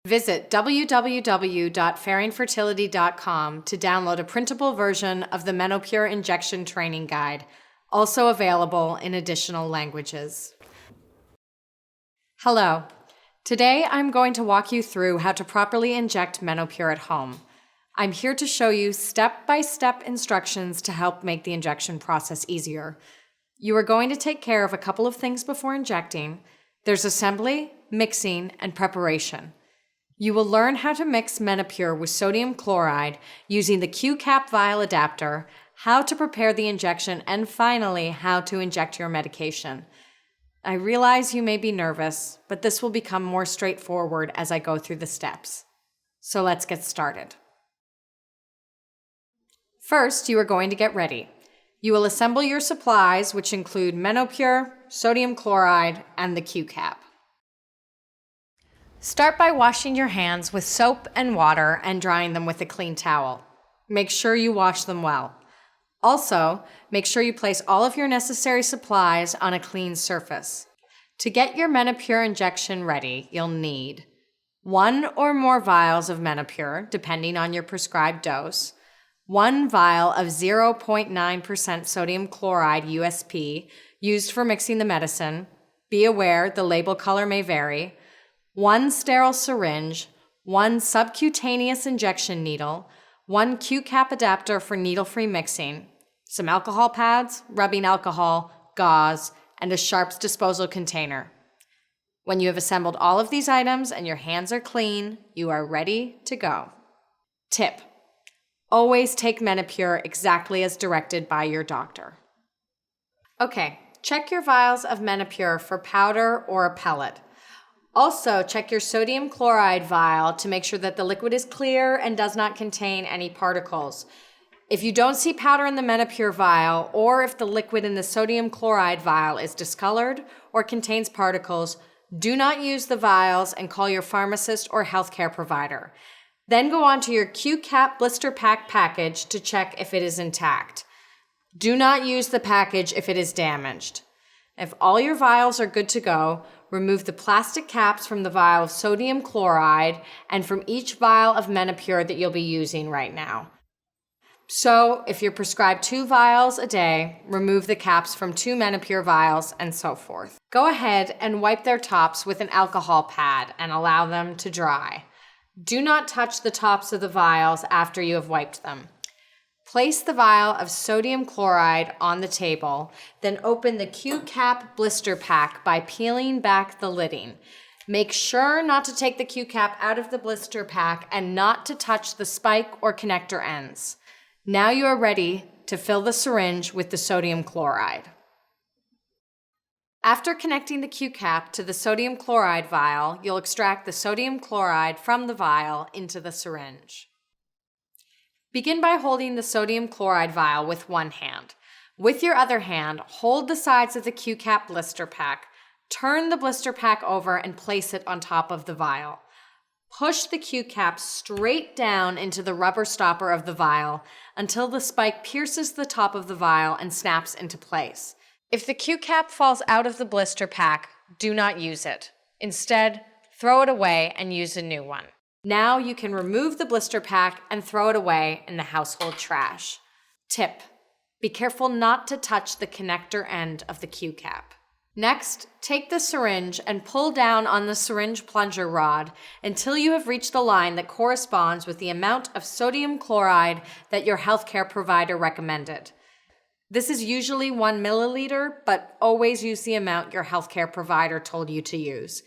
Visit www.fairingfertility.com to download a printable version of the MENOPUR injection training guide, also available in additional languages. Hello. Today I'm going to walk you through how to properly inject MENOPUR at home. I'm here to show you step-by-step instructions to help make the injection process easier. You are going to take care of a couple of things before injecting. There's assembly, mixing, and preparation. You will learn how to mix MENOPUR with sodium chloride using the Q-cap vial adapter, how to prepare the injection, and finally, how to inject your medication. I realize you may be nervous, but this will become more straightforward as I go through the steps. So let's get started. First, you are going to get ready. You will assemble your supplies, which include MENOPUR, sodium chloride, and the Q-cap. Start by washing your hands with soap and water and drying them with a clean towel. Make sure you wash them well. Also, make sure you place all of your necessary supplies on a clean surface. To get your MENOPUR injection ready, you'll need 1 or more vials of MENOPUR, depending on your prescribed dose, 1 vial of 0.9% sodium chloride USP used for mixing the medicine. Be aware the label color may vary. 1 sterile syringe, 1 subcutaneous injection needle, 1 Q-cap adapter for needle-free mixing, some alcohol pads, rubbing alcohol, gauze, and a sharps disposal container. When you have assembled all of these items and your hands are clean, you are ready to go. Tip: always take MENOPUR exactly as directed by your doctor. Okay, check your vials of MENOPUR for powder or a pellet. Also, check your sodium chloride vial to make sure that the liquid is clear and does not contain any particles. If you don't see powder in the MENOPUR vial, or if the liquid in the sodium chloride vial is discolored or contains particles, do not use the vials and call your pharmacist or healthcare provider. Then go on to your Q-cap blister pack package to check if it is intact. Do not use the package if it is damaged. If all your vials are good to go, remove the plastic caps from the vial of sodium chloride and from each vial of MENOPUR that you'll be using right now. So, if you're prescribed 2 vials a day, remove the caps from 2 MENOPUR vials and so forth. Go ahead and wipe their tops with an alcohol pad and allow them to dry. Do not touch the tops of the vials after you have wiped them. Place the vial of sodium chloride on the table, then open the Q-cap blister pack by peeling back the lidding. Make sure not to take the Q-cap out of the blister pack and not to touch the spike or connector ends. Now you are ready to fill the syringe with the sodium chloride. After connecting the Q-cap to the sodium chloride vial, you'll extract the sodium chloride from the vial into the syringe. Begin by holding the sodium chloride vial with one hand. With your other hand, hold the sides of the Q-cap blister pack, turn the blister pack over and place it on top of the vial. Push the Q-cap straight down into the rubber stopper of the vial until the spike pierces the top of the vial and snaps into place. If the Q-cap falls out of the blister pack, do not use it. Instead, throw it away and use a new one. Now you can remove the blister pack and throw it away in the household trash. Tip: be careful not to touch the connector end of the Q-cap. Next, take the syringe and pull down on the syringe plunger rod until you have reached the line that corresponds with the amount of sodium chloride that your healthcare provider recommended. This is usually 1 milliliter, but always use the amount your healthcare provider told you to use.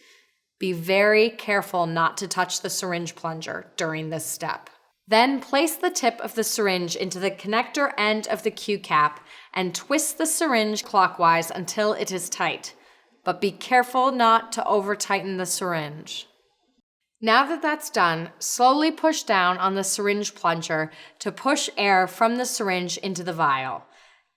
Be very careful not to touch the syringe plunger during this step. Then place the tip of the syringe into the connector end of the Q-cap and twist the syringe clockwise until it is tight. But be careful not to over-tighten the syringe. Now that that's done, slowly push down on the syringe plunger to push air from the syringe into the vial.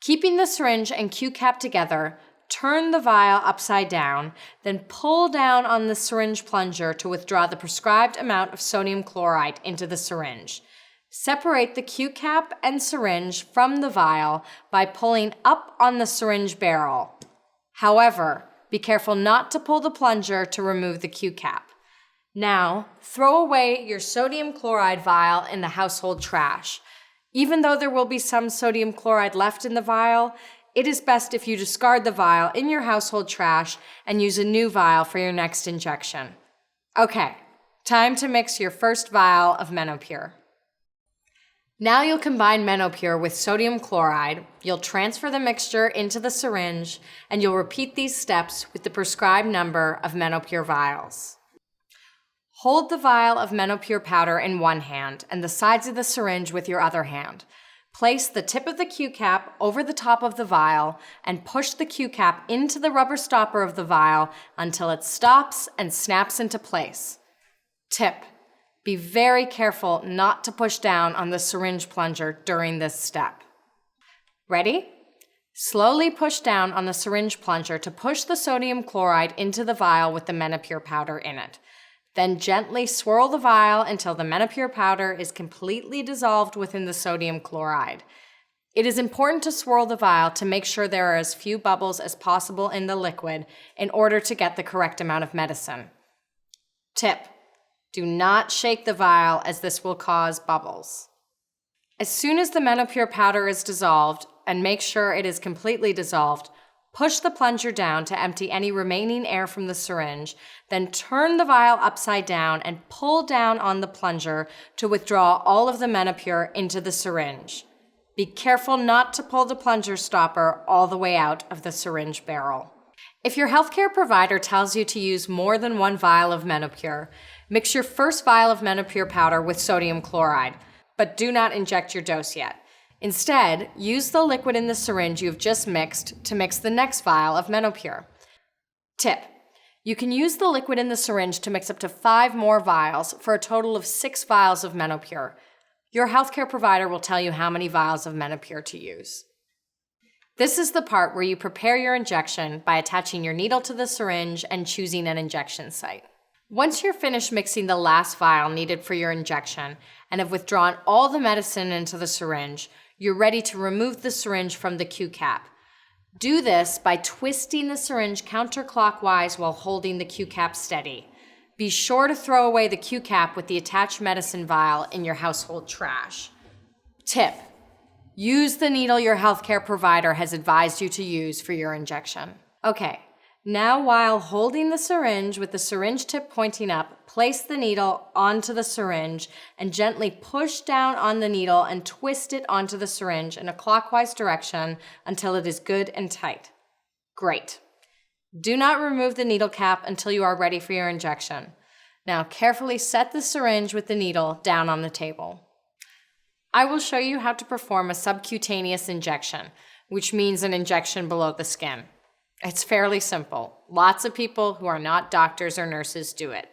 Keeping the syringe and Q-cap together, turn the vial upside down, then pull down on the syringe plunger to withdraw the prescribed amount of sodium chloride into the syringe. Separate the Q-cap and syringe from the vial by pulling up on the syringe barrel. However, be careful not to pull the plunger to remove the Q-cap. Now, throw away your sodium chloride vial in the household trash. Even though there will be some sodium chloride left in the vial, it is best if you discard the vial in your household trash and use a new vial for your next injection. Okay, time to mix your first vial of MENOPUR. Now you'll combine MENOPUR with sodium chloride, you'll transfer the mixture into the syringe, and you'll repeat these steps with the prescribed number of MENOPUR vials. Hold the vial of MENOPUR powder in one hand and the sides of the syringe with your other hand. Place the tip of the Q-cap over the top of the vial and push the Q-cap into the rubber stopper of the vial until it stops and snaps into place. Tip: be very careful not to push down on the syringe plunger during this step. Ready? Slowly push down on the syringe plunger to push the sodium chloride into the vial with the MENOPUR powder in it. Then gently swirl the vial until the MENOPUR powder is completely dissolved within the sodium chloride. It is important to swirl the vial to make sure there are as few bubbles as possible in the liquid in order to get the correct amount of medicine. Tip: do not shake the vial as this will cause bubbles. As soon as the MENOPUR powder is dissolved, and make sure it is completely dissolved, push the plunger down to empty any remaining air from the syringe, then turn the vial upside down and pull down on the plunger to withdraw all of the MENOPUR into the syringe. Be careful not to pull the plunger stopper all the way out of the syringe barrel. If your healthcare provider tells you to use more than one vial of MENOPUR, mix your first vial of MENOPUR powder with sodium chloride, but do not inject your dose yet. Instead, use the liquid in the syringe you have just mixed to mix the next vial of MENOPUR. Tip: you can use the liquid in the syringe to mix up to 5 more vials for a total of 6 vials of MENOPUR. Your healthcare provider will tell you how many vials of MENOPUR to use. This is the part where you prepare your injection by attaching your needle to the syringe and choosing an injection site. Once you're finished mixing the last vial needed for your injection and have withdrawn all the medicine into the syringe, you're ready to remove the syringe from the Q-cap. Do this by twisting the syringe counterclockwise while holding the Q-cap steady. Be sure to throw away the Q-cap with the attached medicine vial in your household trash. Tip: use the needle your healthcare provider has advised you to use for your injection. Okay. Now, while holding the syringe with the syringe tip pointing up, place the needle onto the syringe and gently push down on the needle and twist it onto the syringe in a clockwise direction until it is good and tight. Great. Do not remove the needle cap until you are ready for your injection. Now, carefully set the syringe with the needle down on the table. I will show you how to perform a subcutaneous injection, which means an injection below the skin. It's fairly simple. Lots of people who are not doctors or nurses do it.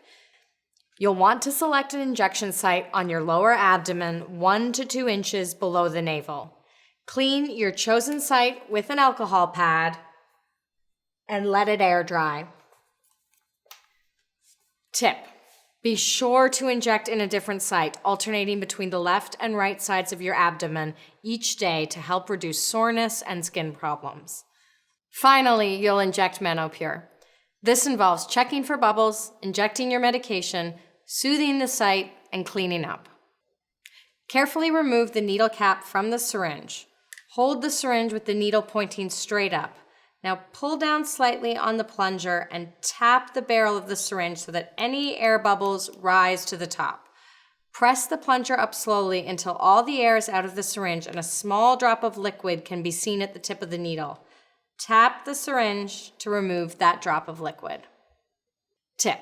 You'll want to select an injection site on your lower abdomen 1 to 2 inches below the navel. Clean your chosen site with an alcohol pad and let it air dry. Tip: be sure to inject in a different site, alternating between the left and right sides of your abdomen each day to help reduce soreness and skin problems. Finally, you'll inject MENOPUR. This involves checking for bubbles, injecting your medication, soothing the site, and cleaning up. Carefully remove the needle cap from the syringe. Hold the syringe with the needle pointing straight up. Now pull down slightly on the plunger and tap the barrel of the syringe so that any air bubbles rise to the top. Press the plunger up slowly until all the air is out of the syringe and a small drop of liquid can be seen at the tip of the needle. Tap the syringe to remove that drop of liquid. Tip: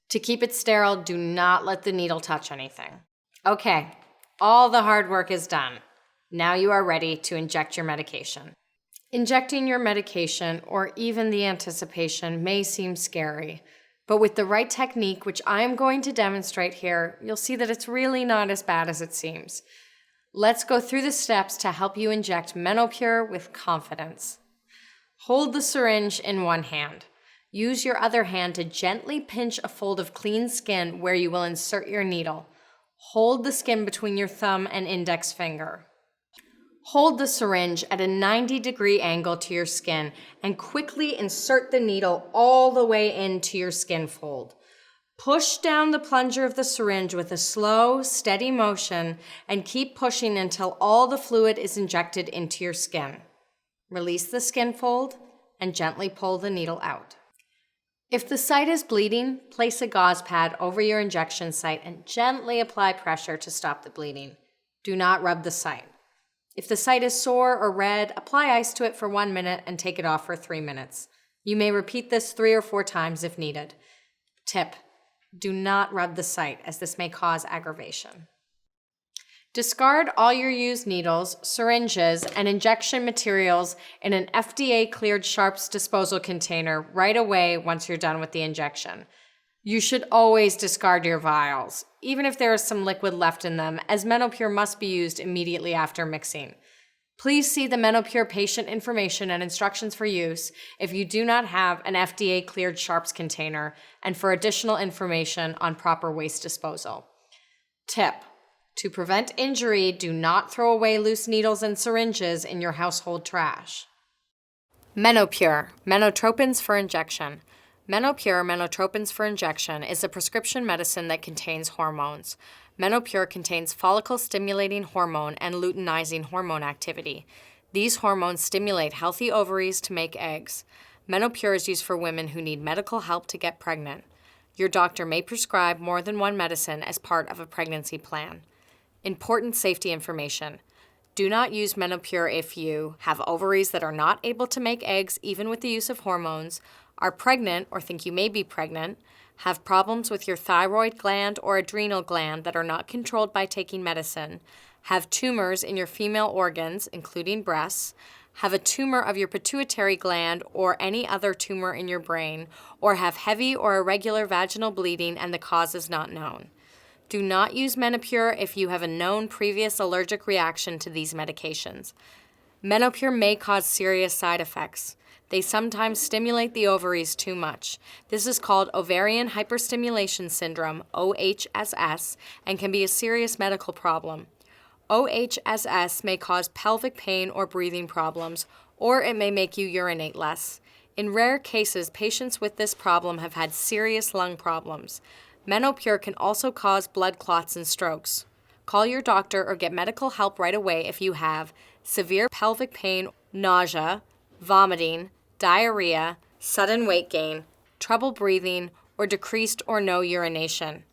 to keep it sterile, do not let the needle touch anything. Okay, all the hard work is done. Now you are ready to inject your medication. Injecting your medication, or even the anticipation, may seem scary, but with the right technique, which I am going to demonstrate here, you'll see that it's really not as bad as it seems. Let's go through the steps to help you inject MENOPUR with confidence. Hold the syringe in one hand. Use your other hand to gently pinch a fold of clean skin where you will insert your needle. Hold the skin between your thumb and index finger. Hold the syringe at a 90-degree angle to your skin and quickly insert the needle all the way into your skin fold. Push down the plunger of the syringe with a slow, steady motion and keep pushing until all the fluid is injected into your skin. Release the skin fold and gently pull the needle out. If the site is bleeding, place a gauze pad over your injection site and gently apply pressure to stop the bleeding. Do not rub the site. If the site is sore or red, apply ice to it for 1 minute and take it off for 3 minutes. You may repeat this 3 or 4 times if needed. Tip: do not rub the site, as this may cause aggravation. Discard all your used needles, syringes, and injection materials in an FDA-cleared sharps disposal container right away once you're done with the injection. You should always discard your vials, even if there is some liquid left in them, as MENOPUR must be used immediately after mixing. Please see the MENOPUR patient information and instructions for use if you do not have an FDA-cleared sharps container and for additional information on proper waste disposal. Tip: to prevent injury, do not throw away loose needles and syringes in your household trash. MENOPUR, menotropins for injection. MENOPUR, menotropins for injection, is a prescription medicine that contains hormones. MENOPUR contains follicle-stimulating hormone and luteinizing hormone activity. These hormones stimulate healthy ovaries to make eggs. MENOPUR is used for women who need medical help to get pregnant. Your doctor may prescribe more than one medicine as part of a pregnancy plan. Important safety information. Do not use MENOPUR if you have ovaries that are not able to make eggs even with the use of hormones, are pregnant or think you may be pregnant, have problems with your thyroid gland or adrenal gland that are not controlled by taking medicine, have tumors in your female organs, including breasts, have a tumor of your pituitary gland or any other tumor in your brain, or have heavy or irregular vaginal bleeding and the cause is not known. Do not use MENOPUR if you have a known previous allergic reaction to these medications. MENOPUR may cause serious side effects. They sometimes stimulate the ovaries too much. This is called ovarian hyperstimulation syndrome, OHSS, and can be a serious medical problem. OHSS may cause pelvic pain or breathing problems, or it may make you urinate less. In rare cases, patients with this problem have had serious lung problems. MENOPUR can also cause blood clots and strokes. Call your doctor or get medical help right away if you have severe pelvic pain, nausea, vomiting, diarrhea, sudden weight gain, trouble breathing, or decreased or no urination.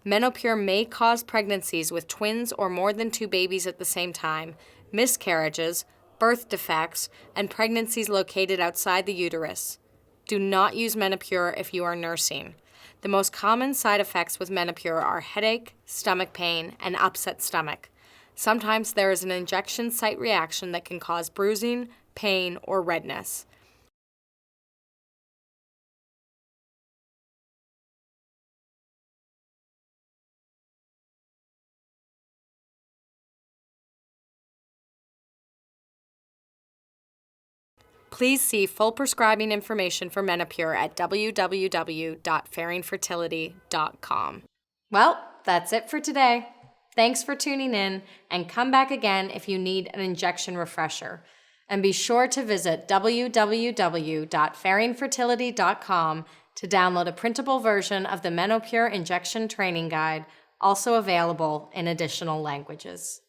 MENOPUR may cause pregnancies with twins or more than 2 babies at the same time, miscarriages, birth defects, and pregnancies located outside the uterus. Do not use MENOPUR if you are nursing. The most common side effects with MENOPUR are headache, stomach pain, and upset stomach. Sometimes there is an injection site reaction that can cause bruising, pain, or redness. Please see full prescribing information for MENOPUR at www.fairingfertility.com. Well, that's it for today. Thanks for tuning in, and come back again if you need an injection refresher. And be sure to visit www.fairingfertility.com to download a printable version of the MENOPUR Injection Training Guide, also available in additional languages.